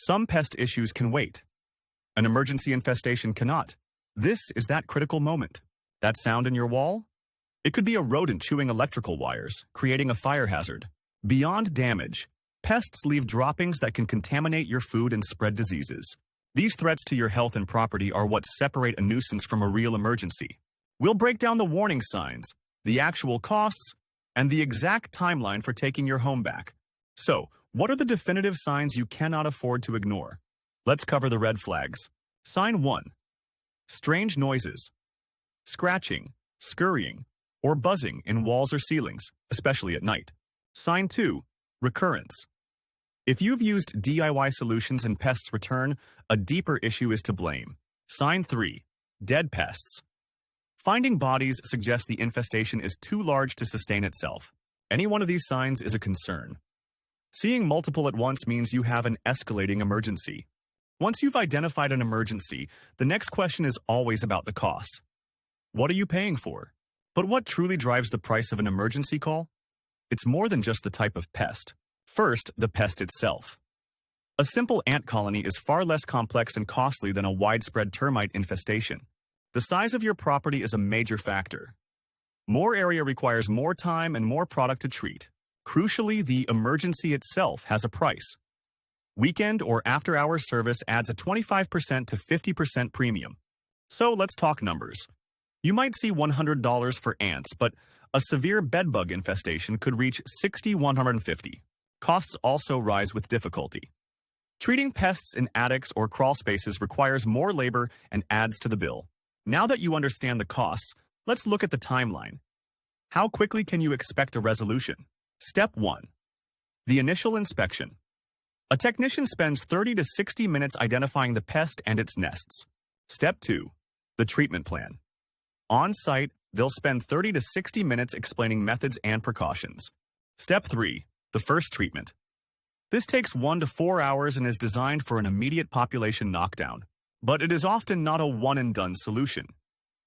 Some pest issues can wait. An emergency infestation cannot. This is that critical moment. That sound in your wall? It could be a rodent chewing electrical wires, creating a fire hazard. Beyond damage, pests leave droppings that can contaminate your food and spread diseases. These threats to your health and property are what separate a nuisance from a real emergency. We'll break down the warning signs, the actual costs, and the exact timeline for taking your home back. So, what are the definitive signs you cannot afford to ignore? Let's cover the red flags. Sign 1. Strange noises. Scratching, scurrying, or buzzing in walls or ceilings, especially at night. Sign 2. Recurrence. If you've used DIY solutions and pests return, a deeper issue is to blame. Sign 3. Dead pests. Finding bodies suggests the infestation is too large to sustain itself. Any one of these signs is a concern. Seeing multiple at once means you have an escalating emergency. Once you've identified an emergency, the next question is always about the cost. What are you paying for? But what truly drives the price of an emergency call? It's more than just the type of pest. First, the pest itself. A simple ant colony is far less complex and costly than a widespread termite infestation. The size of your property is a major factor. More area requires more time and more product to treat. Crucially, the emergency itself has a price. Weekend or after-hours service adds a 25% to 50% premium. So let's talk numbers. You might see $100 for ants, but a severe bedbug infestation could reach $60–150. Costs also rise with difficulty. Treating pests in attics or crawl spaces requires more labor and adds to the bill. Now that you understand the costs, let's look at the timeline. How quickly can you expect a resolution? Step 1. The initial inspection. A technician spends 30 to 60 minutes identifying the pest and its nests. Step 2. The treatment plan. On site, they'll spend 30 to 60 minutes explaining methods and precautions. Step 3. The first treatment. This takes 1 to 4 hours and is designed for an immediate population knockdown. But it is often not a one-and-done solution.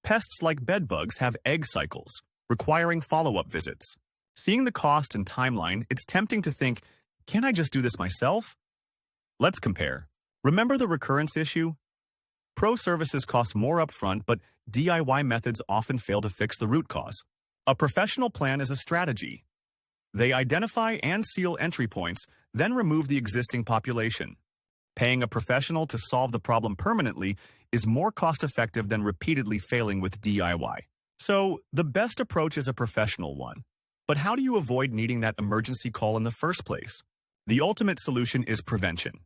Pests like bedbugs have egg cycles, requiring follow-up visits. Seeing the cost and timeline, it's tempting to think, can't I just do this myself? Let's compare. Remember the recurrence issue? Pro services cost more upfront, but DIY methods often fail to fix the root cause. A professional plan is a strategy. They identify and seal entry points, then remove the existing population. Paying a professional to solve the problem permanently is more cost-effective than repeatedly failing with DIY. So, the best approach is a professional one. But how do you avoid needing that emergency call in the first place? The ultimate solution is prevention.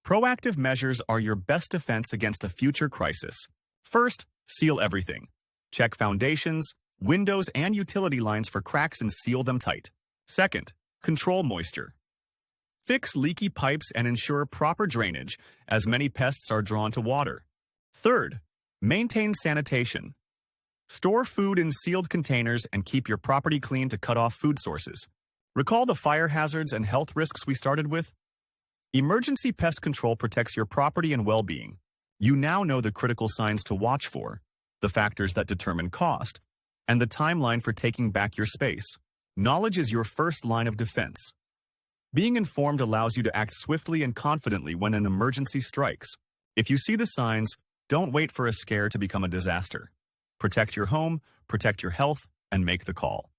Proactive measures are your best defense against a future crisis. First, seal everything. Check foundations, windows, and utility lines for cracks and seal them tight. Second, control moisture. Fix leaky pipes and ensure proper drainage, as many pests are drawn to water. Third, maintain sanitation. Store food in sealed containers and keep your property clean to cut off food sources. Recall the fire hazards and health risks we started with? Emergency pest control protects your property and well-being. You now know the critical signs to watch for, the factors that determine cost, and the timeline for taking back your space. Knowledge is your first line of defense. Being informed allows you to act swiftly and confidently when an emergency strikes. If you see the signs, don't wait for a scare to become a disaster. Protect your home, protect your health, and make the call.